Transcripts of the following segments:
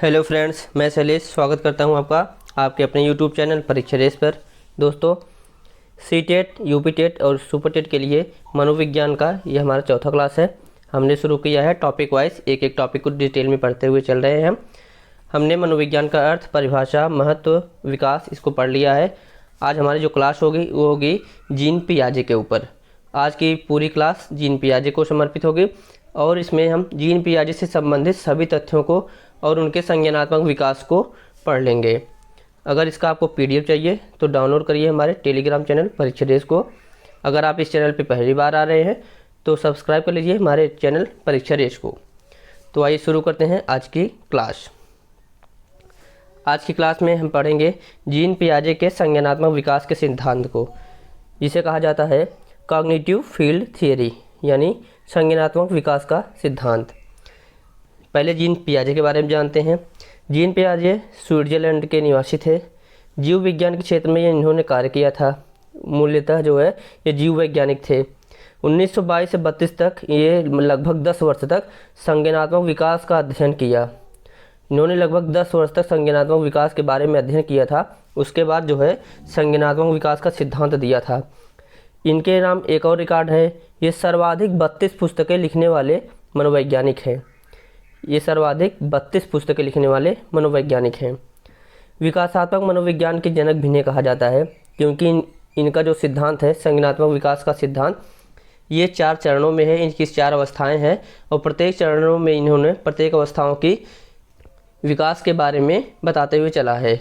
Hello friends, मैं शैलेश स्वागत करता हूं आपका आपके अपने यूट्यूब चैनल परीक्षा रेस पर। दोस्तों, सी टेट, यूपी टेट और सुपर टेट के लिए मनोविज्ञान का ये हमारा चौथा क्लास है। हमने शुरू किया है टॉपिक वाइज, एक एक टॉपिक को डिटेल में पढ़ते हुए चल रहे हैं। हमने मनोविज्ञान का अर्थ, परिभाषा, महत्व, विकास इसको पढ़ लिया है। आज हमारी जो क्लास होगी वो होगी जीन पियाजे के ऊपर। आज की पूरी क्लास जीन पियाजे को समर्पित होगी और इसमें हम जीन पियाजे से संबंधित सभी तथ्यों को और उनके संज्ञानात्मक विकास को पढ़ लेंगे। अगर इसका आपको पीडीएफ चाहिए तो डाउनलोड करिए हमारे टेलीग्राम चैनल परीक्षा रेस को। अगर आप इस चैनल पर पहली बार आ रहे हैं तो सब्सक्राइब कर लीजिए हमारे चैनल परीक्षा रेस को। तो आइए शुरू करते हैं आज की क्लास। आज की क्लास में हम पढ़ेंगे जीन पियाजे के संज्ञानात्मक विकास के सिद्धांत को, जिसे कहा जाता है कॉग्निटिव फील्ड थियरी, यानी संज्ञानात्मक विकास का सिद्धांत। पहले जीन पियाजे के बारे में जानते हैं। जीन पियाजे स्विट्जरलैंड के निवासी थे। जीव विज्ञान के क्षेत्र में इन्होंने कार्य किया था। मूल्यतः जो है ये जीव वैज्ञानिक थे। 1922 से 32 तक ये लगभग 10 वर्ष तक संज्ञानात्मक विकास का अध्ययन किया। इन्होंने लगभग 10 वर्ष तक संज्ञानात्मक विकास के बारे में अध्ययन किया था। उसके बाद जो है संज्ञानात्मक विकास का सिद्धांत दिया था। इनके नाम एक और रिकॉर्ड है, ये सर्वाधिक 32 पुस्तकें लिखने वाले मनोवैज्ञानिक हैं। ये सर्वाधिक 32 पुस्तकें लिखने वाले मनोवैज्ञानिक हैं। विकासात्मक मनोविज्ञान के जनक भी इन्हें कहा जाता है, क्योंकि इनका जो सिद्धांत है संज्ञानात्मक विकास का सिद्धांत, ये 4 चरणों में है। इनकी 4 अवस्थाएं हैं और प्रत्येक चरणों में इन्होंने प्रत्येक अवस्थाओं की विकास के बारे में बताते हुए चला है।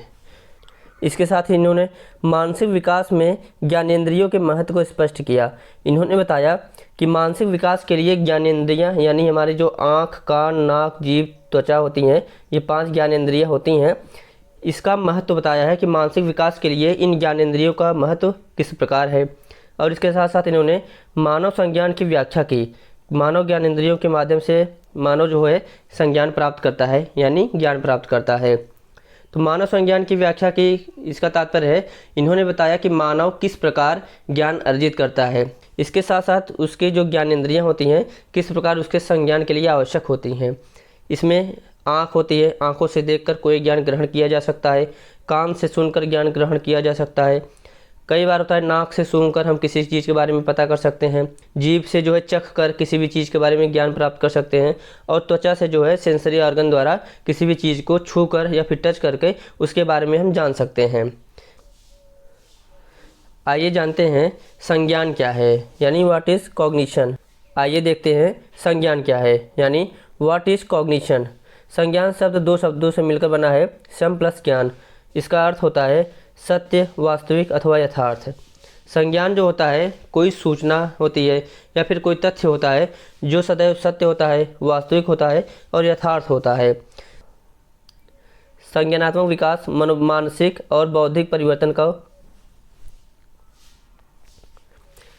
इसके साथ ही इन्होंने मानसिक विकास में ज्ञानेंद्रियों के महत्व को स्पष्ट किया। इन्होंने बताया कि मानसिक विकास के लिए ज्ञानेंद्रियां, यानी हमारी जो आँख, कान, नाक, जीभ, त्वचा होती हैं, ये 5 ज्ञानेंद्रियां होती हैं। इसका महत्व बताया है कि मानसिक विकास के लिए इन ज्ञानेंद्रियों का महत्व किस प्रकार है। और इसके साथ साथ इन्होंने मानव संज्ञान की व्याख्या की। मानव ज्ञानेंद्रियों के माध्यम से मानव जो है संज्ञान प्राप्त करता है, यानी ज्ञान प्राप्त करता है। तो मानव संज्ञान की व्याख्या की इसका तात्पर्य है, इन्होंने बताया कि मानव किस प्रकार ज्ञान अर्जित करता है। इसके साथ साथ उसके जो ज्ञानेंद्रियां होती हैं किस प्रकार उसके संज्ञान के लिए आवश्यक होती हैं। इसमें आँख होती है, आँखों से देखकर कोई ज्ञान ग्रहण किया जा सकता है। कान से सुनकर ज्ञान ग्रहण किया जा सकता है। कई बार होता है नाक से सूंघकर हम किसी चीज़ के बारे में पता कर सकते हैं। जीभ से जो है चख कर किसी भी चीज़ के बारे में ज्ञान प्राप्त कर सकते हैं। और त्वचा से जो है सेंसरी ऑर्गन द्वारा किसी भी चीज़ को छू कर या फिर टच करके उसके बारे में हम जान सकते हैं। आइए जानते हैं संज्ञान क्या है, यानी व्हाट इज़ कॉग्निशन। आइए देखते हैं संज्ञान क्या है, यानी व्हाट इज़ कॉग्निशन। संज्ञान शब्द 2 शब्दों से मिलकर बना है, सम प्लस ज्ञान। इसका अर्थ होता है सत्य, वास्तविक अथवा यथार्थ। संज्ञान जो होता है कोई सूचना होती है या फिर कोई तथ्य होता है जो सदैव सत्य होता है, वास्तविक होता है और यथार्थ होता है। संज्ञानात्मक विकास मानसिक और बौद्धिक परिवर्तन का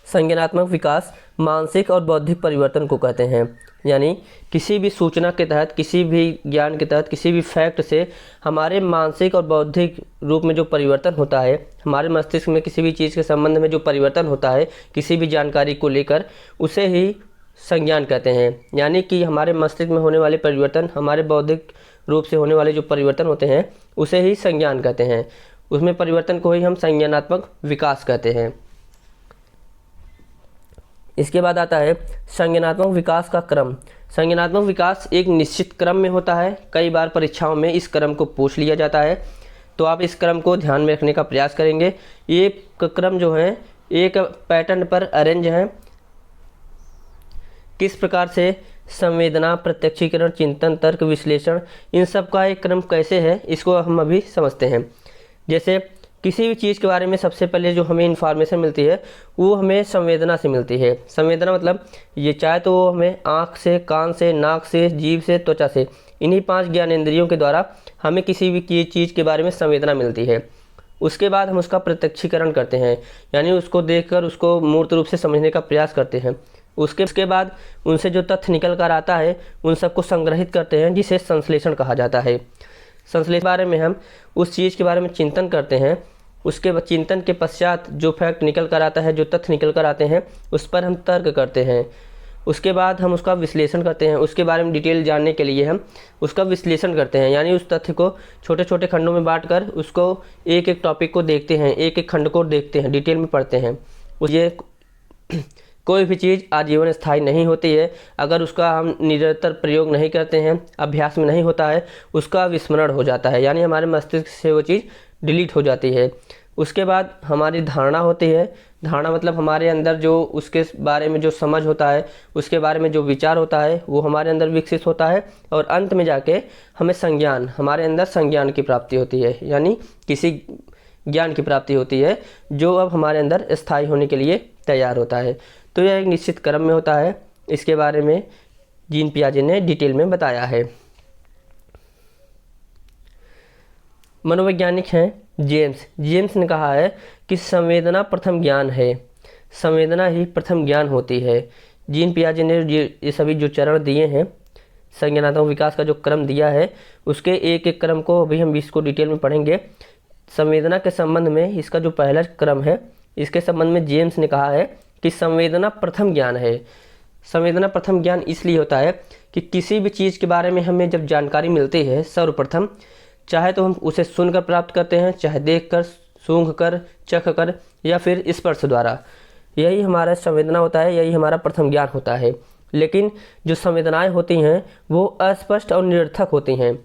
संज्ञानात्मक विकास मानसिक और बौद्धिक परिवर्तन को कहते हैं। यानी किसी भी सूचना के तहत, किसी भी ज्ञान के तहत, किसी भी फैक्ट से हमारे मानसिक और बौद्धिक रूप में जो परिवर्तन होता है, हमारे मस्तिष्क में किसी भी चीज़ के संबंध में जो परिवर्तन होता है, किसी भी जानकारी को लेकर, उसे ही संज्ञान कहते हैं। यानी कि हमारे मस्तिष्क में होने वाले परिवर्तन, हमारे बौद्धिक रूप से होने वाले जो परिवर्तन होते हैं, उसे ही संज्ञान कहते हैं। उसमें परिवर्तन को ही हम संज्ञानात्मक विकास कहते हैं। इसके बाद आता है संज्ञानात्मक विकास का क्रम। संज्ञानात्मक विकास एक निश्चित क्रम में होता है। कई बार परीक्षाओं में इस क्रम को पूछ लिया जाता है, तो आप इस क्रम को ध्यान में रखने का प्रयास करेंगे। ये क्रम जो है एक पैटर्न पर अरेंज है। किस प्रकार से संवेदना, प्रत्यक्षीकरण, चिंतन, तर्क, विश्लेषण, इन सब का एक क्रम कैसे है, इसको हम अभी समझते हैं। जैसे किसी भी चीज़ के बारे में सबसे पहले जो हमें इन्फॉर्मेशन मिलती है वो हमें संवेदना से मिलती है। संवेदना मतलब ये चाहे तो वो हमें आँख से, कान से, नाक से, जीभ से, त्वचा से, इन्हीं 5 ज्ञानेंद्रियों के द्वारा हमें किसी भी चीज़ के बारे में संवेदना मिलती है। उसके बाद हम उसका प्रत्यक्षीकरण करते हैं, यानी उसको देखकर उसको मूर्त रूप से समझने का प्रयास करते हैं। उसके बाद उनसे जो तथ्य निकल कर आता है उन सबको संग्रहित करते हैं, जिसे संश्लेषण कहा जाता है। संश्लेषण के बारे में हम उस चीज़ के बारे में चिंतन करते हैं। उसके चिंतन के पश्चात जो फैक्ट निकल कर आता है, जो तथ्य निकल कर आते हैं, उस पर हम तर्क करते हैं। उसके बाद हम उसका विश्लेषण करते हैं, उसके बारे में डिटेल जानने के लिए हम उसका विश्लेषण करते हैं, यानी उस तथ्य को छोटे छोटे खंडों में बांटकर उसको एक एक टॉपिक को देखते हैं, एक एक खंड को देखते हैं, डिटेल में पढ़ते हैं। ये कोई भी चीज़ आजीवन स्थायी नहीं होती है। अगर उसका हम निरंतर प्रयोग नहीं करते हैं, अभ्यास में नहीं होता है, उसका विस्मरण हो जाता है, यानी हमारे मस्तिष्क से वो चीज़ डिलीट हो जाती है। उसके बाद हमारी धारणा होती है। धारणा मतलब हमारे अंदर जो उसके बारे में जो समझ होता है, उसके बारे में जो विचार होता है, वो हमारे अंदर विकसित होता है और अंत में जाके हमें संज्ञान, हमारे अंदर संज्ञान की प्राप्ति होती है, यानी किसी ज्ञान की प्राप्ति होती है जो अब हमारे अंदर स्थायी होने के लिए तैयार होता है। तो यह एक निश्चित क्रम में होता है। इसके बारे में जीन पियाजे ने डिटेल में बताया है। मनोवैज्ञानिक हैं जेम्स ने कहा है कि संवेदना प्रथम ज्ञान है, संवेदना ही प्रथम ज्ञान होती है। जीन पियाजे ने ये सभी जो चरण दिए हैं, संज्ञानात्मक विकास का जो क्रम दिया है, उसके एक एक क्रम को अभी हम इसको डिटेल में पढ़ेंगे। संवेदना के संबंध में इसका जो पहला क्रम है, इसके संबंध में जेम्स ने कहा है कि संवेदना प्रथम ज्ञान है। संवेदना प्रथम ज्ञान इसलिए होता है कि किसी भी चीज़ के बारे में हमें जब जानकारी मिलती है सर्वप्रथम, चाहे तो हम उसे सुनकर प्राप्त करते हैं, चाहे देखकर, सूंघकर, चखकर या फिर स्पर्श द्वारा, यही हमारा संवेदना होता है, यही हमारा प्रथम ज्ञान होता है। लेकिन जो संवेदनाएं होती हैं वो अस्पष्ट और निरर्थक होती हैं।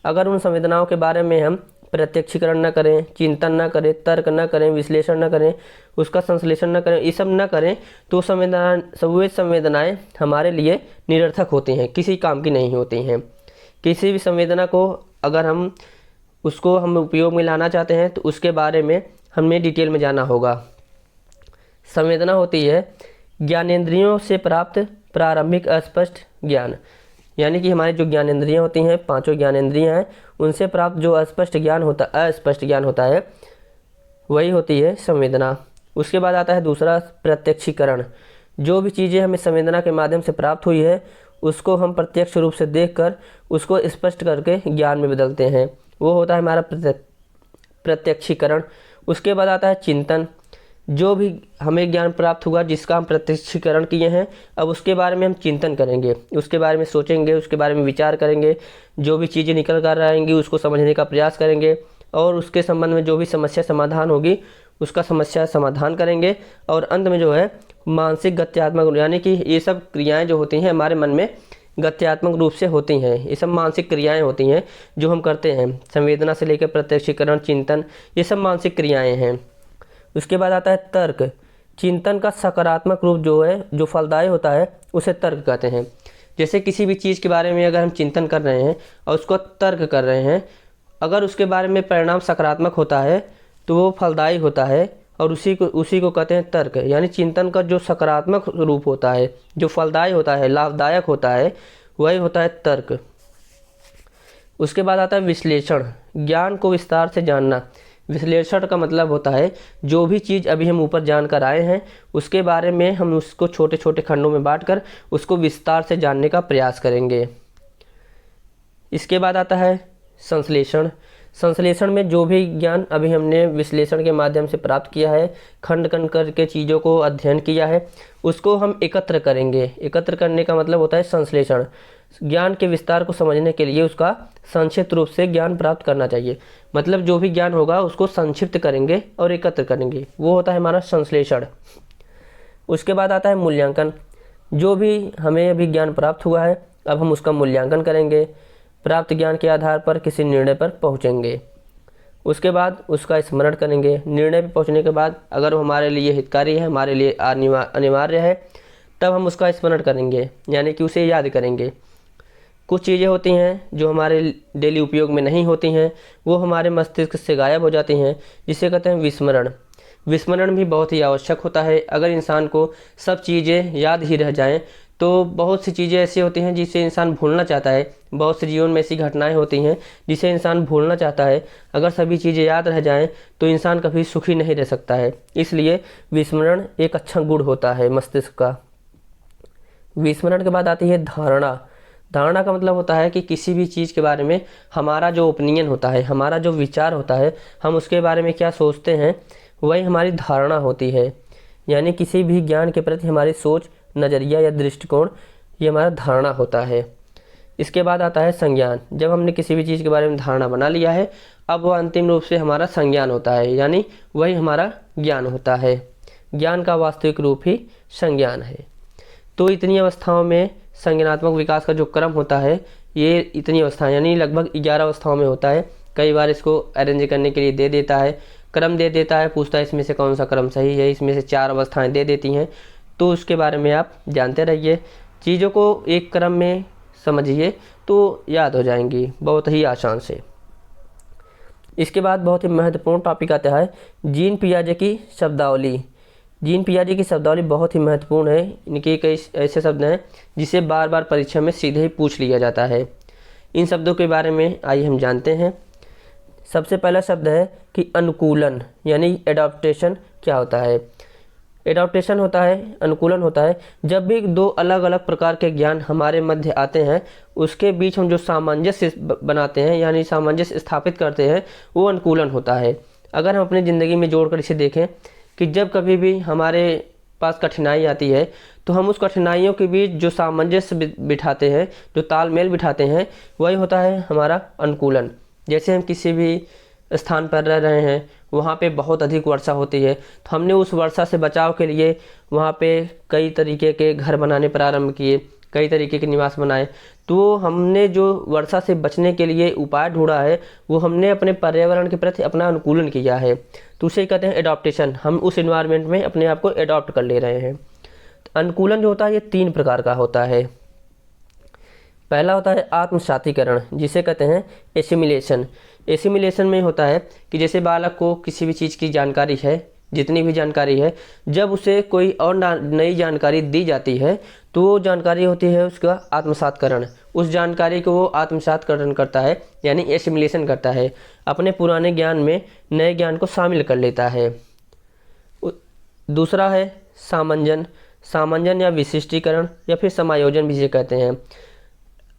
अगर उन संवेदनाओं के बारे में हम प्रत्यक्षीकरण न करें, चिंतन न करें, तर्क न करें, विश्लेषण न करें, उसका संश्लेषण न करें, ये सब न करें, तो संवेदनाएं हमारे लिए निरर्थक होती हैं, किसी काम की नहीं होती हैं। किसी भी संवेदना को अगर हम उपयोग में लाना चाहते हैं तो उसके बारे में हमें डिटेल में जाना होगा। संवेदना होती है ज्ञानेंद्रियों से प्राप्त प्रारंभिक अस्पष्ट ज्ञान, यानी कि हमारी जो ज्ञानेंद्रियां होती हैं, पांचों ज्ञानेंद्रियां हैं, उनसे प्राप्त जो अस्पष्ट ज्ञान होता है वही होती है संवेदना। उसके बाद आता है दूसरा प्रत्यक्षीकरण। जो भी चीज़ें हमें संवेदना के माध्यम से प्राप्त हुई है उसको हम प्रत्यक्ष रूप से देखकर उसको स्पष्ट करके ज्ञान में बदलते हैं, वो होता है हमारा प्रत्यक्षीकरण। उसके बाद आता है चिंतन। जो भी हमें ज्ञान प्राप्त हुआ जिसका हम प्रत्यक्षीकरण किए हैं, अब उसके बारे में हम चिंतन करेंगे, उसके बारे में सोचेंगे, उसके बारे में विचार करेंगे, जो भी चीज़ें निकल कर आएंगी उसको समझने का प्रयास करेंगे और उसके संबंध में जो भी समस्या समाधान होगी उसका समस्या समाधान करेंगे। और अंत में जो है मानसिक गत्यात्मक, यानी कि ये सब क्रियाएं जो होती हैं हमारे मन में गत्यात्मक रूप से होती हैं, ये सब मानसिक क्रियाएं होती हैं जो हम करते हैं। संवेदना से लेकर प्रत्यक्षीकरण, चिंतन, ये सब मानसिक क्रियाएं हैं। उसके बाद आता है तर्क। चिंतन का सकारात्मक रूप जो है, जो फलदायी होता है, उसे तर्क कहते हैं। जैसे किसी भी चीज़ के बारे में अगर हम चिंतन कर रहे हैं और उसको तर्क कर रहे हैं, अगर उसके बारे में परिणाम सकारात्मक होता है तो वो फलदायी होता है और उसी को कहते हैं तर्क। यानी चिंतन का जो सकारात्मक रूप होता है, जो फलदायी होता है, लाभदायक होता है, वही होता है तर्क। उसके बाद आता है विश्लेषण। ज्ञान को विस्तार से जानना। विश्लेषण का मतलब होता है जो भी चीज़ अभी हम ऊपर जानकर आए हैं उसके बारे में हम उसको छोटे छोटे खंडों में बांटकर उसको विस्तार से जानने का प्रयास करेंगे। इसके बाद आता है संश्लेषण। संश्लेषण में जो भी ज्ञान अभी हमने विश्लेषण के माध्यम से प्राप्त किया है, खंड खंड करके चीज़ों को अध्ययन किया है, उसको हम एकत्र करेंगे। एकत्र करने का मतलब होता है संश्लेषण। ज्ञान के विस्तार को समझने के लिए उसका संक्षिप्त रूप से ज्ञान प्राप्त करना चाहिए। मतलब जो भी ज्ञान होगा उसको संक्षिप्त करेंगे और एकत्र करेंगे, वो होता है हमारा संश्लेषण। उसके बाद आता है मूल्यांकन। जो भी हमें अभी ज्ञान प्राप्त हुआ है अब हम उसका मूल्यांकन करेंगे, प्राप्त ज्ञान के आधार पर किसी निर्णय पर पहुंचेंगे। उसके बाद उसका स्मरण करेंगे। निर्णय पर पहुंचने के बाद अगर वो हमारे लिए हितकारी है, हमारे लिए अनिवार्य है, तब हम उसका स्मरण करेंगे, यानी कि उसे याद करेंगे। कुछ चीज़ें होती हैं जो हमारे डेली उपयोग में नहीं होती हैं, वो हमारे मस्तिष्क से गायब हो जाती हैं, जिसे कहते हैं विस्मरण। विस्मरण भी बहुत ही आवश्यक होता है। अगर इंसान को सब चीज़ें याद ही रह जाएं तो बहुत सी चीज़ें ऐसी होती हैं जिसे इंसान भूलना चाहता है। बहुत से जीवन में ऐसी घटनाएं होती हैं जिसे इंसान भूलना चाहता है। अगर सभी चीज़ें याद रह जाएं तो इंसान कभी सुखी नहीं रह सकता है। इसलिए विस्मरण एक अच्छा गुण होता है मस्तिष्क का। विस्मरण के बाद आती है धारणा। धारणा का मतलब होता है कि किसी भी चीज़ के बारे में हमारा जो ओपिनियन होता है, हमारा जो विचार होता है, हम उसके बारे में क्या सोचते हैं, वही हमारी धारणा होती है। यानी किसी भी ज्ञान के प्रति हमारी सोच नज़रिया या दृष्टिकोण, ये हमारा धारणा होता है। इसके बाद आता है संज्ञान। जब हमने किसी भी चीज़ के बारे में धारणा बना लिया है, अब वह अंतिम रूप से हमारा संज्ञान होता है, यानी वही हमारा ज्ञान होता है। ज्ञान का वास्तविक रूप ही संज्ञान है। तो इतनी अवस्थाओं में संज्ञानात्मक विकास का जो क्रम होता है, ये इतनी अवस्थाएं यानी लगभग 11 अवस्थाओं में होता है। कई बार इसको अरेंज करने के लिए दे देता है, क्रम दे देता है, पूछता है इसमें से कौन सा क्रम सही है, इसमें से 4 अवस्थाएं दे देती हैं। तो उसके बारे में आप जानते रहिए, चीज़ों को एक क्रम में समझिए तो याद हो जाएंगी बहुत ही आसान से। इसके बाद बहुत ही महत्वपूर्ण टॉपिक आता है जीन पियाजे की शब्दावली। जीन पियाजे की शब्दावली बहुत ही महत्वपूर्ण है। इनके कई ऐसे शब्द हैं जिसे बार बार परीक्षा में सीधे ही पूछ लिया जाता है। इन शब्दों के बारे में आइए हम जानते हैं। सबसे पहला शब्द है कि अनुकूलन, यानी एडॉप्टेशन क्या होता है। एडॉप्टेशन होता है, अनुकूलन होता है, जब भी दो अलग अलग प्रकार के ज्ञान हमारे मध्य आते हैं, उसके बीच हम जो सामंजस्य बनाते हैं यानी सामंजस्य स्थापित करते हैं, वो अनुकूलन होता है। अगर हम अपनी ज़िंदगी में जोड़कर इसे देखें कि जब कभी भी हमारे पास कठिनाई आती है तो हम उस कठिनाइयों के बीच जो सामंजस्य बिठाते हैं, जो तालमेल बिठाते हैं, वही होता है हमारा अनुकूलन। जैसे हम किसी भी स्थान पर रह रहे हैं, वहाँ पे बहुत अधिक वर्षा होती है, तो हमने उस वर्षा से बचाव के लिए वहाँ पे कई तरीके के घर बनाने प्रारंभ किए, कई तरीके के निवास बनाए। तो हमने जो वर्षा से बचने के लिए उपाय ढूंढा है, वो हमने अपने पर्यावरण के प्रति अपना अनुकूलन किया है। तो उसे कहते हैं एडॉप्टेशन। हम उस एनवायरनमेंट में अपने आप को एडॉप्ट कर ले रहे हैं। अनुकूलन जो होता है ये 3 प्रकार का होता है। पहला होता है आत्मसातीकरण, जिसे कहते हैं एसिमिलेशन। एसिमिलेशन में होता है कि जैसे बालक को किसी भी चीज़ की जानकारी है, जितनी भी जानकारी है, जब उसे कोई और नई जानकारी दी जाती है तो वो जानकारी होती है उसका आत्मसातकरण। उस जानकारी को वो आत्मसातकरण करता है, यानी एसिमिलेशन करता है, अपने पुराने ज्ञान में नए ज्ञान को शामिल कर लेता है। दूसरा है सामंजन। सामंजन या विशिष्टीकरण या फिर समायोजन भी जिसे कहते हैं।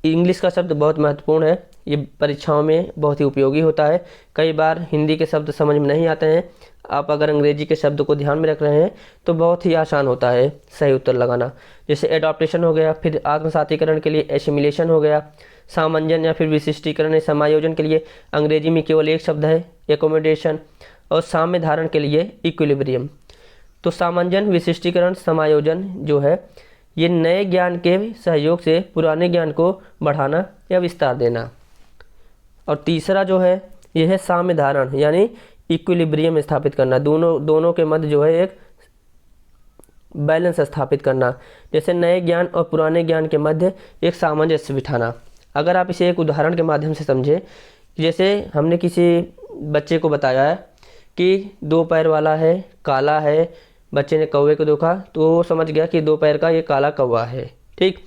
इंग्लिश का शब्द बहुत महत्वपूर्ण है, ये परीक्षाओं में बहुत ही उपयोगी होता है। कई बार हिंदी के शब्द समझ में नहीं आते हैं, आप अगर अंग्रेजी के शब्द को ध्यान में रख रहे हैं तो बहुत ही आसान होता है सही उत्तर लगाना। जैसे एडॉप्टेशन हो गया, फिर आत्मसातीकरण के लिए एसिमिलेशन हो गया, सामंजन या फिर विशिष्टीकरण या समायोजन के लिए अंग्रेजी में केवल एक शब्द है एकोमोडेशन, और साम्य धारण के लिए इक्विलिब्रियम। तो सामंजन, विशिष्टीकरण, समायोजन जो है ये नए ज्ञान के सहयोग से पुराने ज्ञान को बढ़ाना या विस्तार देना। और तीसरा जो है यह है साम्य धारण, यानी इक्विलिब्रियम स्थापित करना, दोनों के मध्य जो है एक बैलेंस स्थापित करना। जैसे नए ज्ञान और पुराने ज्ञान के मध्य एक सामंजस्य बिठाना। अगर आप इसे एक उदाहरण के माध्यम से समझें, जैसे हमने किसी बच्चे को बताया है कि 2 पैर वाला है, काला है, बच्चे ने कौवे को देखा तो वो समझ गया कि 2 पैर का ये काला कौवा है। ठीक,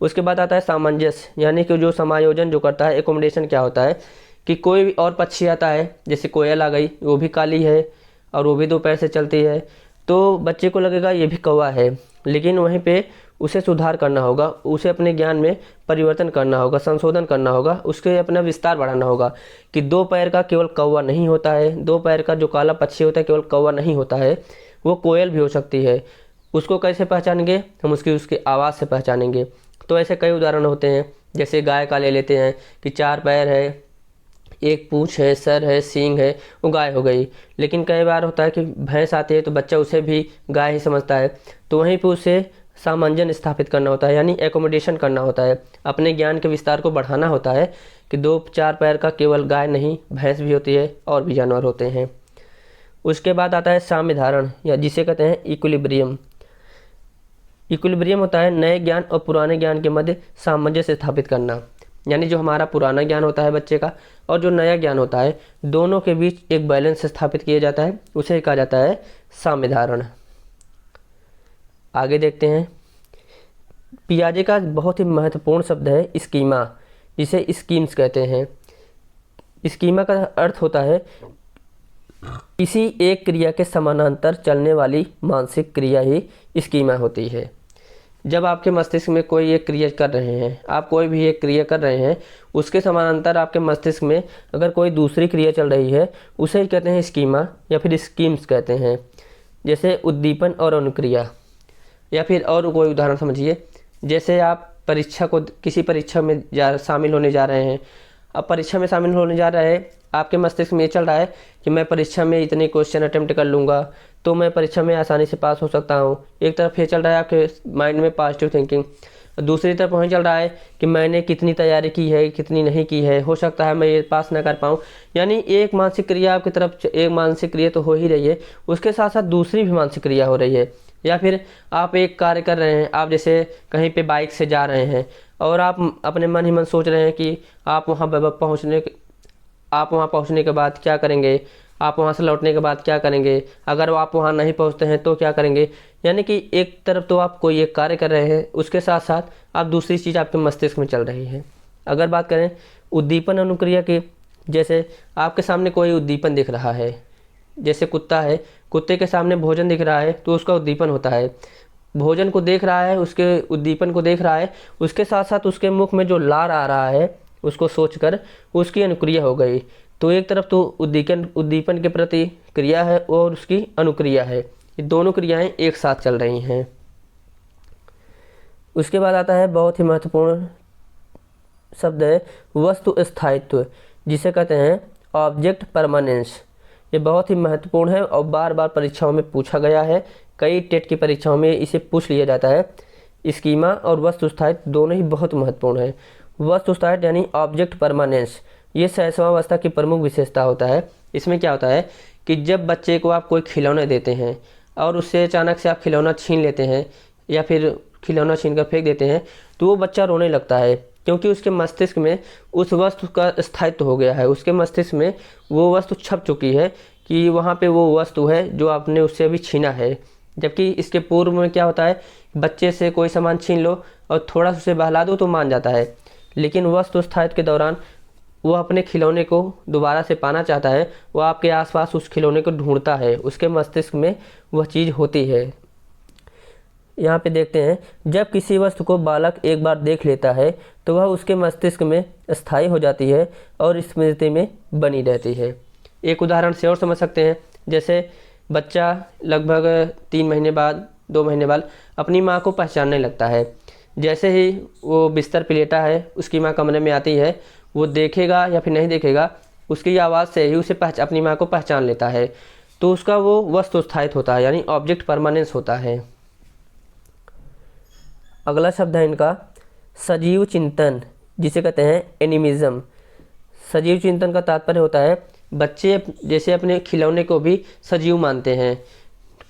उसके बाद आता है सामंजस्य, यानी कि जो समायोजन जो करता है। एकोमोडेशन क्या होता है कि कोई भी और पक्षी आता है, जैसे कोयल आ गई, वो भी काली है और वो भी 2 पैर से चलती है, तो बच्चे को लगेगा ये भी कौवा है, लेकिन वहीं पे उसे सुधार करना होगा, उसे अपने ज्ञान में परिवर्तन करना होगा, संशोधन करना होगा, उसके अपना विस्तार बढ़ाना होगा कि 2 पैर का केवल कौवा नहीं होता है, 2 पैर का जो काला पक्षी होता है केवल कौवा नहीं होता है, वो कोयल भी हो सकती है। उसको कैसे पहचानेंगे हम? उसकी आवाज़ से पहचानेंगे। तो ऐसे कई उदाहरण होते हैं, जैसे गाय का ले लेते हैं कि 4 पैर है, 1 पूँछ है, सर है, सींग है, वो गाय हो गई। लेकिन कई बार होता है कि भैंस आती है तो बच्चा उसे भी गाय ही समझता है, तो वहीं पर उसे सामंजन स्थापित करना होता है, यानी एकोमोडेशन करना होता है, अपने ज्ञान के विस्तार को बढ़ाना होता है कि 2-4 पैर का केवल गाय नहीं, भैंस भी होती है और भी जानवर होते हैं। उसके बाद आता है साम्य धारण, या जिसे कहते हैं इक्विलिब्रियम। इक्विलिब्रियम होता है नए ज्ञान और पुराने ज्ञान के मध्य सामंजस्य स्थापित करना, यानी जो हमारा पुराना ज्ञान होता है बच्चे का और जो नया ज्ञान होता है, दोनों के बीच एक बैलेंस स्थापित किया जाता है, उसे कहा जाता है साम्य धारण। आगे देखते हैं, पियाजे का बहुत ही महत्वपूर्ण शब्द है स्कीमा, जिसे स्कीम्स कहते हैं। स्कीमा का अर्थ होता है किसी एक क्रिया के समानांतर चलने वाली मानसिक क्रिया ही स्कीमा होती है। जब आपके मस्तिष्क में कोई एक क्रिया कर रहे हैं, आप कोई भी एक क्रिया कर रहे हैं, उसके समानांतर आपके मस्तिष्क में अगर कोई दूसरी क्रिया चल रही है, उसे ही कहते हैं स्कीमा या फिर स्कीम्स कहते हैं। जैसे उद्दीपन और अनुक्रिया। या फिर और कोई उदाहरण समझिए, जैसे आप परीक्षा को किसी परीक्षा में शामिल होने जा रहे हैं। अब परीक्षा में शामिल होने जा रहे हैं, आपके मस्तिष्क में ये चल रहा है कि मैं परीक्षा में इतने क्वेश्चन अटेम्प्ट कर लूँगा तो मैं परीक्षा में आसानी से पास हो सकता हूँ। एक तरफ ये चल रहा है आपके माइंड में पॉजिटिव थिंकिंग, दूसरी तरफ वहीं चल रहा है कि मैंने कितनी तैयारी की है, कितनी नहीं की है, हो सकता है मैं ये पास ना कर पाऊँ। यानी एक मानसिक क्रिया आपकी तरफ, एक मानसिक क्रिया तो हो ही रही है, उसके साथ साथ दूसरी भी मानसिक क्रिया हो रही है। या फिर आप एक कार्य कर रहे हैं, आप जैसे कहीं पे बाइक से जा रहे हैं और आप अपने मन ही मन सोच रहे हैं कि आप वहाँ पहुँचने के बाद क्या करेंगे, आप वहाँ से लौटने के बाद क्या करेंगे, अगर आप वहाँ नहीं पहुँचते हैं तो क्या करेंगे। यानी कि एक तरफ तो आप कोई एक कार्य कर रहे हैं, उसके साथ साथ आप दूसरी चीज़ आपके मस्तिष्क में चल रही है। अगर बात करें उद्दीपन अनुक्रिया की, जैसे आपके सामने कोई उद्दीपन दिख रहा है, जैसे कुत्ता है, कुत्ते के सामने भोजन दिख रहा है तो उसका उद्दीपन होता है। भोजन को देख रहा है, उसके उद्दीपन को देख रहा है, उसके साथ साथ उसके मुख में जो लार आ रहा है उसको सोचकर उसकी अनुक्रिया हो गई। तो एक तरफ तो उद्दीपन के प्रति क्रिया है और उसकी अनुक्रिया है, ये दोनों क्रियाएं एक साथ चल रही हैं। उसके बाद आता है बहुत ही महत्वपूर्ण शब्द है वस्तु स्थायित्व, जिसे कहते हैं ऑब्जेक्ट परमानेंस। ये बहुत ही महत्वपूर्ण है और बार बार परीक्षाओं में पूछा गया है, कई टेट की परीक्षाओं में इसे पूछ लिया जाता है। स्कीमा और वस्तु स्थायित्व दोनों ही बहुत महत्वपूर्ण है। वस्तु स्थायित्व यानी ऑब्जेक्ट परमानेंस, ये शैशवावस्था की प्रमुख विशेषता होता है। इसमें क्या होता है कि जब बच्चे को आप कोई खिलौने देते हैं और उससे अचानक से आप खिलौना छीन लेते हैं या फिर खिलौना छीन कर फेंक देते हैं तो वो बच्चा रोने लगता है, क्योंकि उसके मस्तिष्क में उस वस्तु का स्थायित्व हो गया है। उसके मस्तिष्क में वो वस्तु छप चुकी है कि वहाँ पे वो वस्तु है जो आपने उससे अभी छीना है। जबकि इसके पूर्व में क्या होता है, बच्चे से कोई सामान छीन लो और थोड़ा सा उसे बहला दो तो मान जाता है, लेकिन वस्तु स्थायित्व के दौरान वो अपने खिलौने को दोबारा से पाना चाहता है, वो आपके आसपास उस खिलौने को ढूंढता है, उसके मस्तिष्क में वह चीज़ होती है। यहाँ पे देखते हैं, जब किसी वस्तु को बालक एक बार देख लेता है तो वह उसके मस्तिष्क में स्थायी हो जाती है और स्मृति में बनी रहती है। एक उदाहरण से और समझ सकते हैं, जैसे बच्चा लगभग 3 महीने बाद 2 महीने बाद अपनी माँ को पहचानने लगता है। जैसे ही वो बिस्तर पे लेटा है, उसकी माँ कमरे में आती है, वो देखेगा या फिर नहीं देखेगा, उसकी आवाज़ से ही उसे अपनी माँ को पहचान लेता है। तो उसका वो वस्तु स्थायित्व होता है, यानी ऑब्जेक्ट परमानेंस होता है। अगला शब्द है इनका सजीव चिंतन, जिसे कहते हैं एनिमिज्म। सजीव चिंतन का तात्पर्य होता है बच्चे जैसे अपने खिलौने को भी सजीव मानते हैं।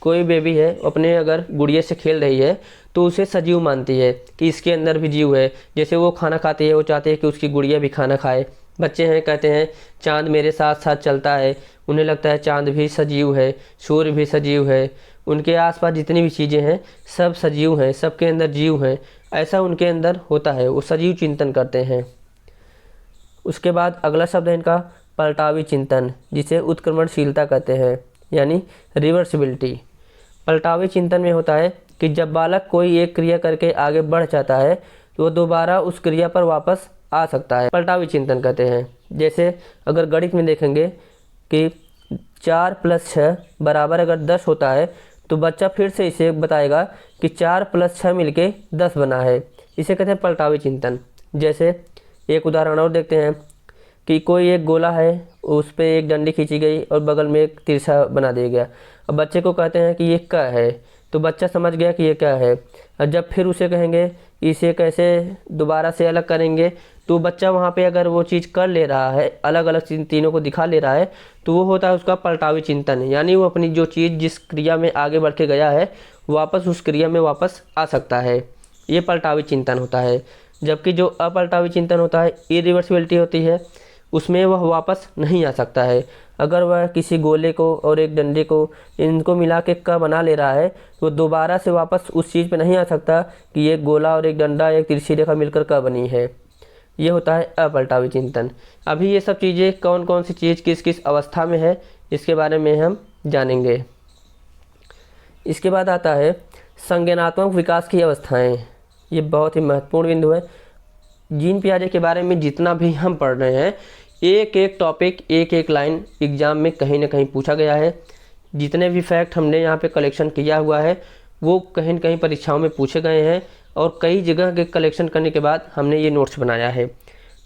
कोई बेबी है अपने अगर गुड़िया से खेल रही है तो उसे सजीव मानती है कि इसके अंदर भी जीव है। जैसे वो खाना खाती है, वो चाहती है कि उसकी गुड़िया भी खाना खाए। बच्चे हैं कहते हैं चाँद मेरे साथ साथ चलता है, उन्हें लगता है चाँद भी सजीव है, सूर्य भी सजीव है, उनके आसपास जितनी भी चीज़ें हैं सब सजीव हैं, सबके अंदर जीव हैं, ऐसा उनके अंदर होता है, वो सजीव चिंतन करते हैं। उसके बाद अगला शब्द है इनका पलटावी चिंतन, जिसे उत्क्रमणशीलता कहते हैं, यानी रिवर्सिबिलिटी। पलटावी चिंतन में होता है कि जब बालक कोई एक क्रिया करके आगे बढ़ जाता है तो वो दोबारा उस क्रिया पर वापस आ सकता है, पलटावी चिंतन कहते हैं। जैसे अगर गणित में देखेंगे कि 4 + 6 बराबर अगर 10 होता है तो बच्चा फिर से इसे बताएगा कि 4 + 6 मिलके 10 बना है, इसे कहते हैं पलटावी चिंतन। जैसे एक उदाहरण और देखते हैं कि कोई एक गोला है, उस पर एक डंडी खींची गई और बगल में एक तिरछा बना दिया गया। अब बच्चे को कहते हैं कि ये क्या है, तो बच्चा समझ गया कि ये क्या है। और जब फिर उसे कहेंगे इसे कैसे दोबारा से अलग करेंगे, तो बच्चा वहाँ पे अगर वो चीज़ कर ले रहा है, अलग अलग तीनों को दिखा ले रहा है, तो वो होता है उसका पलटावी चिंतन। यानी वो अपनी जो चीज़ जिस क्रिया में आगे बढ़ के गया है वापस उस क्रिया में वापस आ सकता है, ये पलटावी चिंतन होता है। जबकि जो अपलटावी चिंतन होता है, इरिवर्सिबिलिटी होती है, उसमें वह वापस नहीं आ सकता है। अगर वह किसी गोले को और एक डंडे को इनको मिला के क बना ले रहा है तो दोबारा से वापस उस चीज़ पे नहीं आ सकता कि एक गोला और एक डंडा एक तिरछी रेखा मिलकर क बनी है। ये होता है अपलटावी चिंतन। अभी ये सब चीज़ें कौन कौन सी चीज़ किस किस अवस्था में है इसके बारे में हम जानेंगे। इसके बाद आता है संज्ञानात्मक विकास की अवस्थाएँ। ये बहुत ही महत्वपूर्ण बिंदु है। जीन पियाजे के बारे में जितना भी हम पढ़ रहे हैं, एक एक टॉपिक एक एक लाइन एग्ज़ाम में कहीं ना कहीं पूछा गया है। जितने भी फैक्ट हमने यहाँ पे कलेक्शन किया हुआ है वो कहीं न कहीं परीक्षाओं में पूछे गए हैं और कई जगह के कलेक्शन करने के बाद हमने ये नोट्स बनाया है।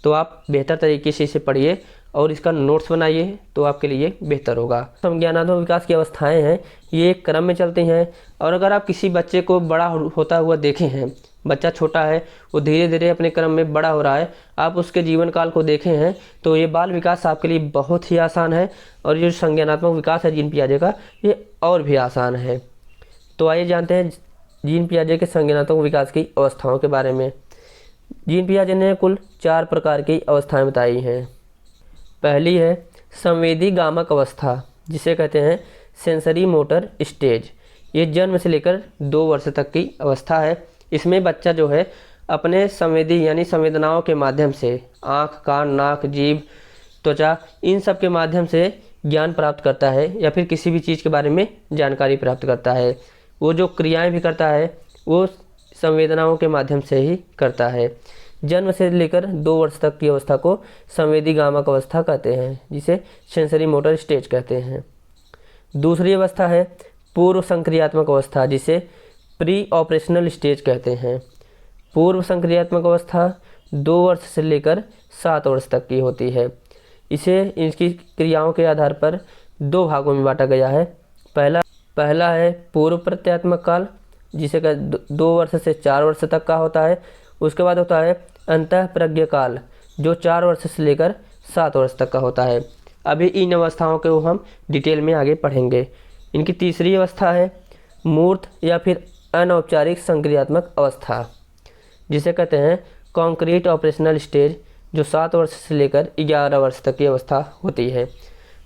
तो आप बेहतर तरीके से इसे पढ़िए और इसका नोट्स बनाइए तो आपके लिए बेहतर होगा। संज्ञानात्मक विकास की अवस्थाएं हैं, ये एक क्रम में चलती हैं और अगर आप किसी बच्चे को बड़ा होता हुआ देखें हैं, बच्चा छोटा है वो धीरे धीरे अपने क्रम में बड़ा हो रहा है, आप उसके जीवन काल को देखें हैं तो ये बाल विकास आपके लिए बहुत ही आसान है और ये संज्ञानात्मक विकास है जीन पियाजे का, ये और भी आसान है। तो आइए जानते हैं जीन पियाजे के संज्ञानात्मक विकास की अवस्थाओं के बारे में। जीन पियाजे ने कुल 4 प्रकार की अवस्थाएं बताई हैं। पहली है संवेदी गामक अवस्था, जिसे कहते हैं सेंसरी मोटर स्टेज। ये जन्म से लेकर 2 वर्ष तक की अवस्था है। इसमें बच्चा जो है अपने संवेदी यानी संवेदनाओं के माध्यम से आँख, कान, नाक, जीभ, त्वचा, इन सब के माध्यम से ज्ञान प्राप्त करता है या फिर किसी भी चीज़ के बारे में जानकारी प्राप्त करता है। वो जो क्रियाएं भी करता है वो संवेदनाओं के माध्यम से ही करता है। जन्म से लेकर 2 वर्ष तक की अवस्था को संवेदी गामक अवस्था कहते हैं, जिसे सेंसरी मोटर स्टेज कहते हैं। दूसरी अवस्था है पूर्व संक्रियात्मक अवस्था, जिसे प्री ऑपरेशनल स्टेज कहते हैं। पूर्व संक्रियात्मक अवस्था 2 वर्ष से लेकर 7 वर्ष तक की होती है। इसे इसकी क्रियाओं के आधार पर 2 भागों में बांटा गया है। पहला है पूर्व प्रत्यात्मक काल, जिसे 2 वर्ष से 4 वर्ष तक का होता है। उसके बाद होता है अंतः प्रज्ञ काल, जो 4 वर्ष से लेकर 7 वर्ष तक का होता है। अभी इन अवस्थाओं को हम डिटेल में आगे पढ़ेंगे। इनकी तीसरी अवस्था है मूर्त या फिर अनौपचारिक संक्रियात्मक अवस्था, जिसे कहते हैं कॉन्क्रीट ऑपरेशनल स्टेज, जो 7 वर्ष से लेकर 11 वर्ष तक की अवस्था होती है।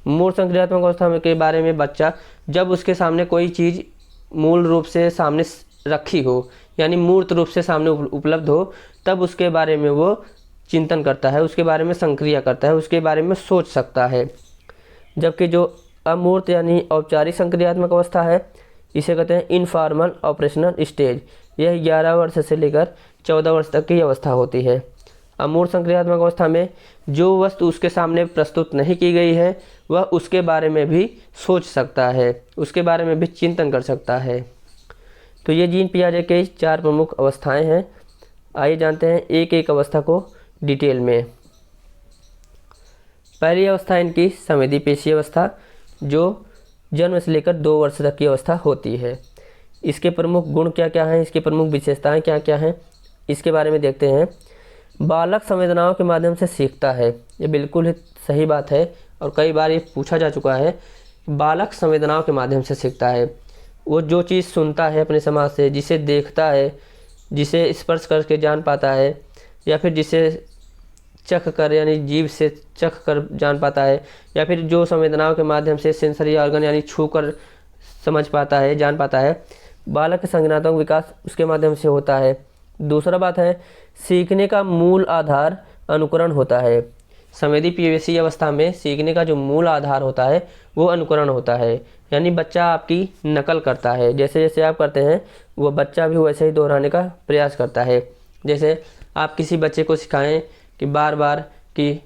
मूर्त संक्रियात्मक अवस्था के बारे में बच्चा जब उसके सामने कोई चीज़ मूल रूप से सामने रखी हो, यानी मूर्त रूप से सामने उपलब्ध हो, तब उसके बारे में वो चिंतन करता है, उसके बारे में संक्रिया करता है, उसके बारे में सोच सकता है। जबकि जो अमूर्त यानी औपचारिक संक्रियात्मक अवस्था है, इसे कहते हैं इनफॉर्मल ऑपरेशनल स्टेज। यह 11 वर्ष से लेकर 14 वर्ष तक की अवस्था होती है। अमूर्त संक्रियात्मक अवस्था में जो वस्तु उसके सामने प्रस्तुत नहीं की गई है वह उसके बारे में भी सोच सकता है, उसके बारे में भी चिंतन कर सकता है। तो ये जीन पियाजे के 4 प्रमुख अवस्थाएं हैं। आइए जानते हैं एक एक अवस्था को डिटेल में। पहली अवस्था इनकी संवेदी पेशी अवस्था, जो जन्म से लेकर 2 वर्ष तक की अवस्था होती है। इसके प्रमुख गुण क्या क्या हैं, इसकी प्रमुख विशेषताएं क्या क्या हैं, इसके बारे में देखते हैं। बालक संवेदनाओं के माध्यम से सीखता है, ये बिल्कुल ही सही बात है और कई बार ये पूछा जा चुका है। बालक संवेदनाओं के माध्यम से सीखता है, वो जो चीज़ सुनता है अपने समाज से, जिसे देखता है, जिसे स्पर्श करके जान पाता है, या फिर जिसे चख कर यानी जीभ से चख कर जान पाता है, या फिर जो संवेदनाओं के माध्यम से सेंसरी ऑर्गन यानी छू कर समझ पाता है, जान पाता है, बालक का संज्ञानात्मक विकास उसके माध्यम से होता है। दूसरा बात है सीखने का मूल आधार अनुकरण होता है। संवेदी पेशी अवस्था में सीखने का जो मूल आधार होता है वो अनुकरण होता है, यानी बच्चा आपकी नकल करता है। जैसे जैसे आप करते हैं वो बच्चा भी वैसे ही दोहराने का प्रयास करता है। जैसे आप किसी बच्चे को सिखाएं कि बार बार कि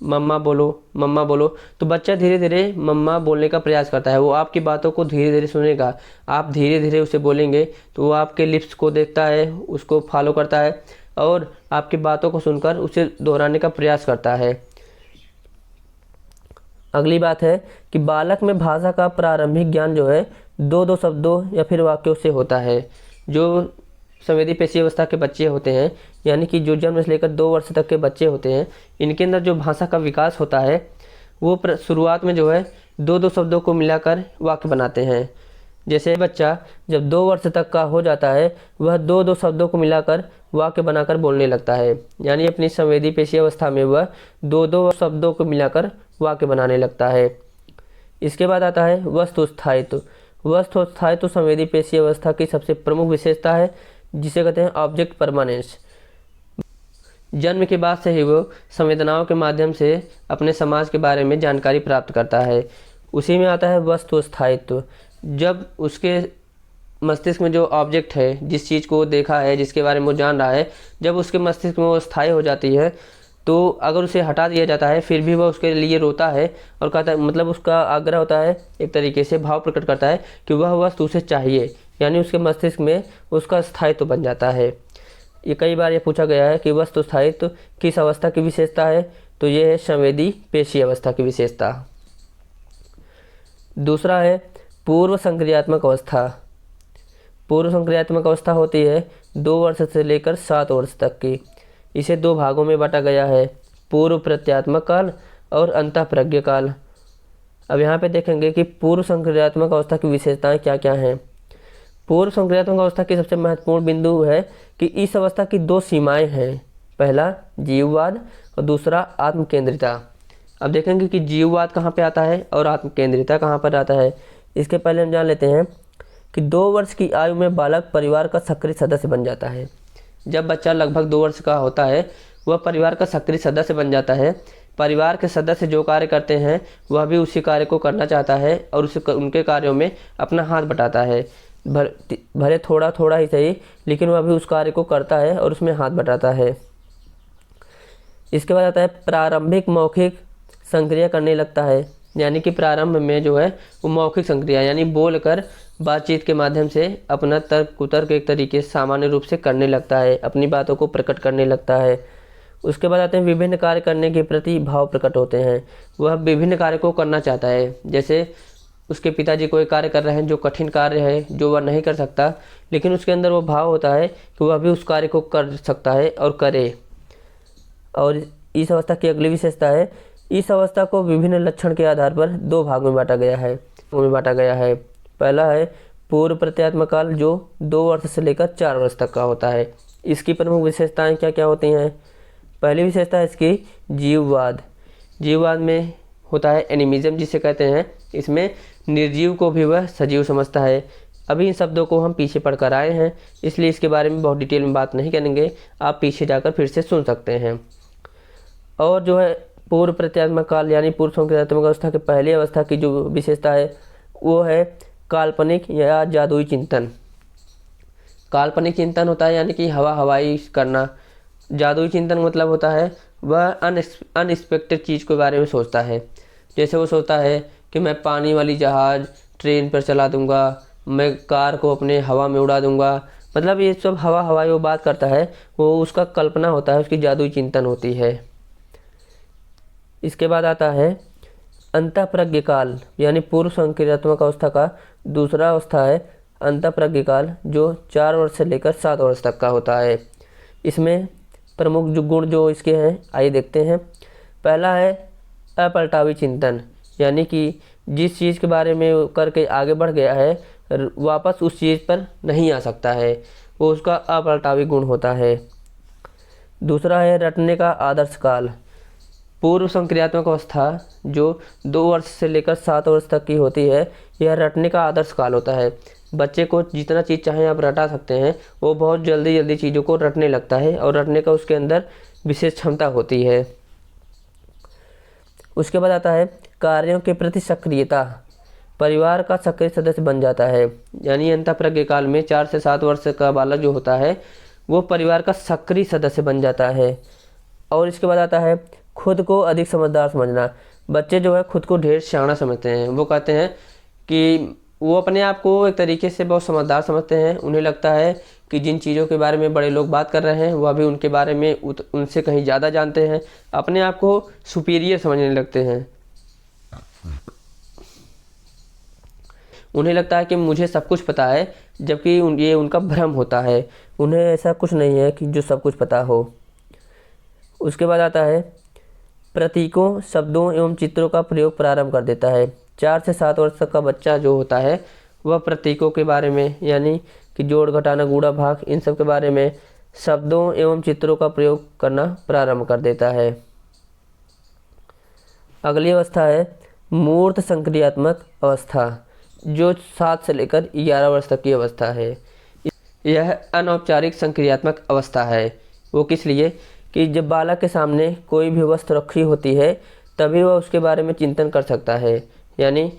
मम्मा बोलो, तो बच्चा धीरे धीरे मम्मा बोलने का प्रयास करता है। वो आपकी बातों को धीरे धीरे सुनेगा, आप धीरे धीरे उसे बोलेंगे तो वो आपके लिप्स को देखता है, उसको फॉलो करता है और आपकी बातों को सुनकर उसे दोहराने का प्रयास करता है। अगली बात है कि बालक में भाषा का प्रारंभिक ज्ञान जो है 2-2 शब्दों या फिर वाक्यों से होता है। जो संवेदी पेशी अवस्था के बच्चे होते हैं, यानी कि जो जन्म से लेकर 2 वर्ष तक के बच्चे होते हैं, इनके अंदर जो भाषा का विकास होता है वो शुरुआत में जो है 2-2 शब्दों को मिलाकर वाक्य बनाते हैं। जैसे बच्चा जब 2 वर्ष तक का हो जाता है वह 2-2 शब्दों को मिलाकर वाक्य बनाकर बोलने लगता है, यानी अपनी संवेदी पेशी अवस्था में वह 2-2 शब्दों को मिलाकर वाक्य बनाने लगता है। इसके बाद आता है वस्तु स्थायित्व। वस्तु स्थायित्व संवेदी पेशी अवस्था की सबसे प्रमुख विशेषता है, जिसे कहते हैं ऑब्जेक्ट परमानेंस। जन्म के बाद से ही वो संवेदनाओं के माध्यम से अपने समाज के बारे में जानकारी प्राप्त करता है। उसी में आता है वस्तु स्थायित्व। जब उसके मस्तिष्क में जो ऑब्जेक्ट है, जिस चीज़ को वो देखा है, जिसके बारे में वो जान रहा है, जब उसके मस्तिष्क में वो स्थायी हो जाती है तो अगर उसे हटा दिया जाता है फिर भी वह उसके लिए रोता है और कहता है, मतलब उसका आग्रह होता है, एक तरीके से भाव प्रकट करता है कि वह वस्तु उसे चाहिए, यानी उसके मस्तिष्क में उसका स्थायित्व बन जाता है। ये कई बार ये पूछा गया है कि वस्तु स्थायित्व किस अवस्था की विशेषता है, तो ये है संवेदी पेशी अवस्था की विशेषता। दूसरा है पूर्व संक्रियात्मक अवस्था। पूर्व संक्रियात्मक अवस्था होती है 2 वर्ष से लेकर 7 वर्ष तक की। इसे 2 भागों में बांटा गया है, पूर्व प्रत्यात्मक काल और अंतःप्रज्ञ काल। अब यहाँ पे देखेंगे कि पूर्व संक्रियात्मक अवस्था की विशेषताएं क्या क्या हैं। पूर्व संक्रियात्मक अवस्था की सबसे महत्वपूर्ण बिंदु है कि इस अवस्था की 2 सीमाएं हैं, पहला जीववाद और दूसरा आत्मकेंद्रिता। अब देखेंगे कि जीववाद कहाँ पे आता है और आत्मकेंद्रिता कहाँ पर आता है। इसके पहले हम जान लेते हैं कि 2 वर्ष की आयु में बालक परिवार का सक्रिय सदस्य बन जाता है। जब बच्चा लगभग 2 वर्ष का होता है वह परिवार का सक्रिय सदस्य बन जाता है। परिवार के सदस्य जो कार्य करते हैं वह भी उसी कार्य को करना चाहता है और उनके कार्यों में अपना हाथ बटाता है। भले थोड़ा थोड़ा ही सही, लेकिन वह भी उस कार्य को करता है और उसमें हाथ बटाता है। इसके बाद आता है प्रारंभिक मौखिक संक्रिया करने लगता है, यानी कि प्रारंभ में जो है वो मौखिक संक्रिया यानी बोलकर बातचीत के माध्यम से अपना तर्क कुतर्क एक तरीके से सामान्य रूप से करने लगता है, अपनी बातों को प्रकट करने लगता है। उसके बाद आते हैं विभिन्न कार्य करने के प्रति भाव प्रकट होते हैं। वह विभिन्न कार्य को करना चाहता है, जैसे उसके पिताजी कोई कार्य कर रहे हैं जो कठिन कार्य है, जो वह नहीं कर सकता, लेकिन उसके अंदर वो भाव होता है कि वह भी उस कार्य को कर सकता है और करे। और इस अवस्था की अगली विशेषता है, इस अवस्था को विभिन्न लक्षण के आधार पर 2 भागों में बांटा गया है। पहला है पूर्व प्रत्यात्मक काल, जो 2 वर्ष से लेकर 4 वर्ष तक का होता है। इसकी प्रमुख विशेषताएं क्या क्या होती हैं। पहली विशेषता है इसकी जीववाद। जीववाद में होता है एनिमिज्म जिसे कहते हैं। इसमें निर्जीव को भी वह सजीव समझता है। अभी इन शब्दों को हम पीछे पढ़कर आए हैं, इसलिए इसके बारे में बहुत डिटेल में बात नहीं करेंगे, आप पीछे जाकर फिर से सुन सकते हैं। और जो है पूर्व प्रत्यात्मक काल यानी पूर्व संक्रियात्मक अवस्था की पहली अवस्था की जो विशेषता है वो है काल्पनिक या जादुई चिंतन। काल्पनिक चिंतन होता है यानी कि हवाई करना। जादुई चिंतन मतलब होता है वह अनएक्सपेक्टेड चीज़ के बारे में सोचता है। जैसे वो सोचता है कि मैं पानी वाली जहाज़ ट्रेन पर चला दूंगा, मैं कार को अपने हवा में उड़ा दूंगा, मतलब ये सब हवाई वो बात करता है, वो उसका कल्पना होता है, उसकी जादुई चिंतन होती है। इसके बाद आता है अंतःप्रज्ञ काल यानी पूर्व संक्रियात्मक अवस्था का दूसरा अवस्था है अंतःप्रज्ञ काल, जो 4 वर्ष से लेकर 7 वर्ष तक का होता है। इसमें प्रमुख जो गुण जो इसके हैं आइए देखते हैं। पहला है अपलटावी चिंतन, यानी कि जिस चीज़ के बारे में करके आगे बढ़ गया है वापस उस चीज़ पर नहीं आ सकता है, वो उसका अपलटावी गुण होता है। दूसरा है रटने का आदर्श काल। पूर्व संक्रियात्मक अवस्था जो 2 वर्ष से लेकर 7 वर्ष तक की होती है, यह रटने का आदर्श काल होता है। बच्चे को जितना चीज़ चाहें आप रटा सकते हैं, वो बहुत जल्दी चीज़ों को रटने लगता है और रटने का उसके अंदर विशेष क्षमता होती है। उसके बाद आता है कार्यों के प्रति सक्रियता। परिवार का सक्रिय सदस्य बन जाता है, यानी अंतःप्रज्ञ काल में 4 से 7 वर्ष का बालक जो होता है वो परिवार का सक्रिय सदस्य बन जाता है। और इसके बाद आता है खुद को अधिक समझदार समझना। बच्चे जो है खुद को ढेर सियाना समझते हैं। वो कहते हैं कि वो अपने आप को एक तरीके से बहुत समझदार समझते हैं। उन्हें लगता है कि जिन चीज़ों के बारे में बड़े लोग बात कर रहे हैं वह भी उनके बारे में उनसे कहीं ज़्यादा जानते हैं। अपने आप को सुपीरियर समझने लगते हैं। उन्हें लगता है कि मुझे सब कुछ पता है, जबकि ये उनका भ्रम होता है। उन्हें ऐसा कुछ नहीं है कि जो सब कुछ पता हो। उसके बाद आता है प्रतीकों, शब्दों एवं चित्रों का प्रयोग प्रारंभ कर देता है। 4 से 7 वर्ष तक का बच्चा जो होता है वह प्रतीकों के बारे में, यानी कि जोड़ घटाना गुणा भाग, इन सब के बारे में शब्दों एवं चित्रों का प्रयोग करना प्रारंभ कर देता है। अगली अवस्था है मूर्त संक्रियात्मक अवस्था, जो 7 से लेकर 11 वर्ष तक की अवस्था है। यह अनौपचारिक संक्रियात्मक अवस्था है। वो किस लिए कि जब बालक के सामने कोई भी वस्तु रखी होती है तभी वह उसके बारे में चिंतन कर सकता है, यानी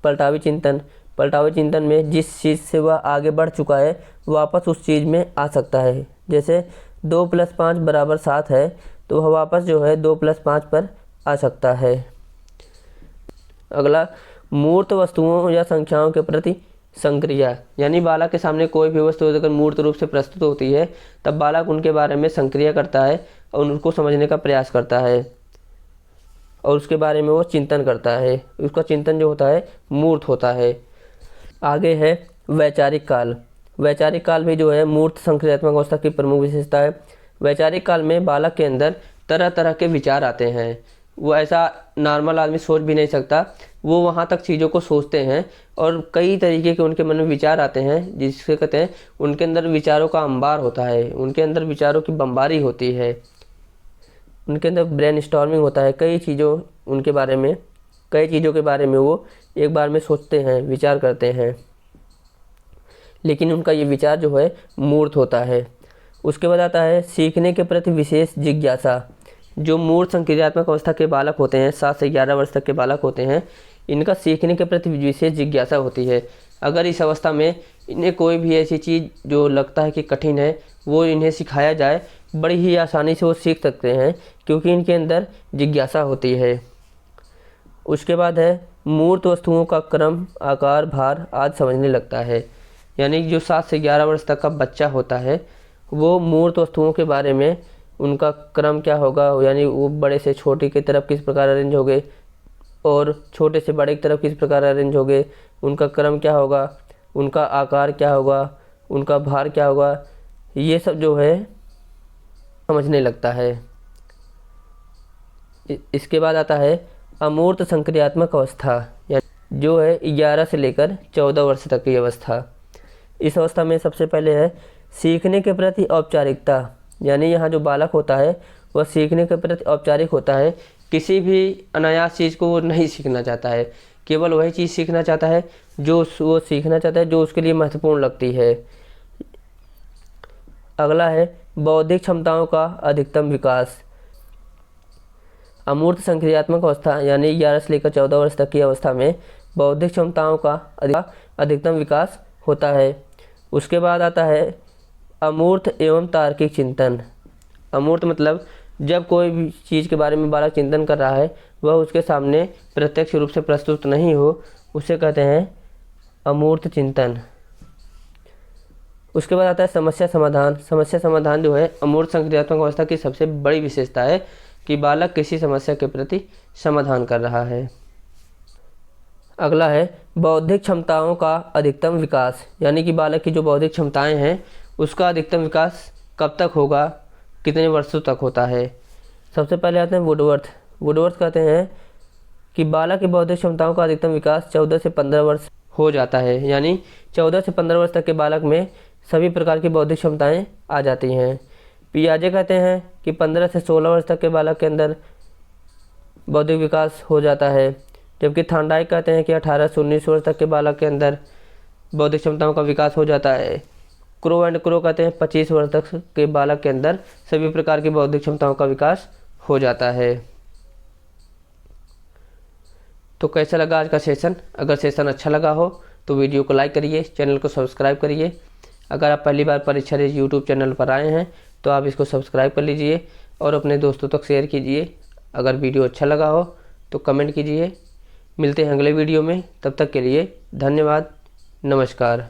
पलटावी चिंतन। पलटावी चिंतन में जिस चीज़ से वह आगे बढ़ चुका है वापस उस चीज़ में आ सकता है। जैसे 2 + 5 = 7 है तो वह वापस जो है 2+5 पर आ सकता है। अगला, मूर्त वस्तुओं या संख्याओं के प्रति संक्रिया, यानी बालक के सामने कोई भी वस्तु अगर मूर्त रूप से प्रस्तुत होती है तब बालक उनके बारे में संक्रिया करता है और उनको समझने का प्रयास करता है और उसके बारे में वो चिंतन करता है। उसका चिंतन जो होता है मूर्त होता है। आगे है वैचारिक काल। वैचारिक काल भी जो है मूर्त संक्रियात्मक अवस्था की प्रमुख विशेषता है। वैचारिक काल में बालक के अंदर तरह तरह के विचार आते हैं। वो ऐसा नॉर्मल आदमी सोच भी नहीं सकता, वो वहाँ तक चीज़ों को सोचते हैं और कई तरीके के उनके मन में विचार आते हैं, जिससे कहते हैं उनके अंदर विचारों का अंबार होता है, उनके अंदर विचारों की बमबारी होती है, उनके अंदर ब्रेन स्टॉर्मिंग होता है। कई चीज़ों के बारे में वो एक बार में सोचते हैं, विचार करते हैं, लेकिन उनका ये विचार जो है मूर्त होता है। उसके बाद आता है सीखने के प्रति विशेष जिज्ञासा। जो मूर्त संक्रियात्मक अवस्था के बालक होते हैं, 7 से 11 वर्ष तक के बालक होते हैं, इनका सीखने के प्रति विशेष जिज्ञासा होती है। अगर इस अवस्था में इन्हें कोई भी ऐसी चीज़ जो लगता है कि कठिन है वो इन्हें सिखाया जाए, बड़ी ही आसानी से वो सीख सकते हैं, क्योंकि इनके अंदर जिज्ञासा होती है। उसके बाद है मूर्त वस्तुओं का क्रम, आकार, भार आदि समझने लगता है। यानी जो 7 से 11 वर्ष तक का बच्चा होता है वो मूर्त वस्तुओं के बारे में, उनका क्रम क्या होगा, यानी वो बड़े से छोटे की तरफ किस प्रकार अरेंज हो गए और छोटे से बड़े की तरफ किस प्रकार अरेंज हो गए, उनका क्रम क्या होगा, उनका आकार क्या होगा, उनका भार क्या होगा, ये सब जो है समझने लगता है। इसके बाद आता है अमूर्त संक्रियात्मक अवस्था, यानी जो है 11 से लेकर 14 वर्ष तक की अवस्था। इस अवस्था में सबसे पहले है सीखने के प्रति औपचारिकता, यानी यहाँ जो बालक होता है वह सीखने के प्रति औपचारिक होता है। किसी भी अनायास चीज़ को वो नहीं सीखना चाहता है, केवल वही चीज़ सीखना चाहता है जो वो सीखना चाहता है, जो उसके लिए महत्वपूर्ण लगती है। अगला है बौद्धिक क्षमताओं का अधिकतम विकास। अमूर्त संक्रियात्मक अवस्था यानी 11 से लेकर 14 वर्ष तक की अवस्था में बौद्धिक क्षमताओं का अधिकतम विकास होता है। उसके बाद आता है अमूर्त एवं तार्किक चिंतन। अमूर्त मतलब जब कोई भी चीज़ के बारे में बालक चिंतन कर रहा है वह उसके सामने प्रत्यक्ष रूप से प्रस्तुत नहीं हो, उसे कहते हैं अमूर्त चिंतन। उसके बाद आता है समस्या समाधान। समस्या समाधान जो है अमूर्त संक्रियात्मक अवस्था की सबसे बड़ी विशेषता है कि बालक किसी समस्या के प्रति समाधान कर रहा है। अगला है बौद्धिक क्षमताओं का अधिकतम विकास, यानी कि बालक की जो बौद्धिक क्षमताएं हैं उसका अधिकतम विकास कब तक होगा, कितने वर्षों तक होता है। सबसे पहले आते हैं वुडवर्थ। वुडवर्थ कहते हैं कि बालक की बौद्धिक क्षमताओं का अधिकतम विकास 14 से 15 वर्ष हो जाता है, यानी 14 से 15 वर्ष तक के बालक में सभी प्रकार की बौद्धिक क्षमताएं आ जाती हैं। पियाजे कहते हैं कि 15 से 16 वर्ष तक के बालक के अंदर बौद्धिक विकास हो जाता है, जबकि थांडाइक कहते हैं कि 18 से 19 वर्ष तक के बालक के अंदर बौद्धिक क्षमताओं का विकास हो जाता है। क्रो एंड क्रो कहते हैं 25 वर्ष तक के बालक के अंदर सभी प्रकार की बौद्धिक क्षमताओं का विकास हो जाता है। तो कैसा लगा आज का सेशन? अगर सेशन अच्छा लगा हो तो वीडियो को लाइक करिए, चैनल को सब्सक्राइब करिए। अगर आप पहली बार परीक्षा रेस यूट्यूब चैनल पर आए हैं तो आप इसको सब्सक्राइब कर लीजिए और अपने दोस्तों तक शेयर कीजिए। अगर वीडियो अच्छा लगा हो तो कमेंट कीजिए। मिलते हैं अगले वीडियो में, तब तक के लिए धन्यवाद, नमस्कार।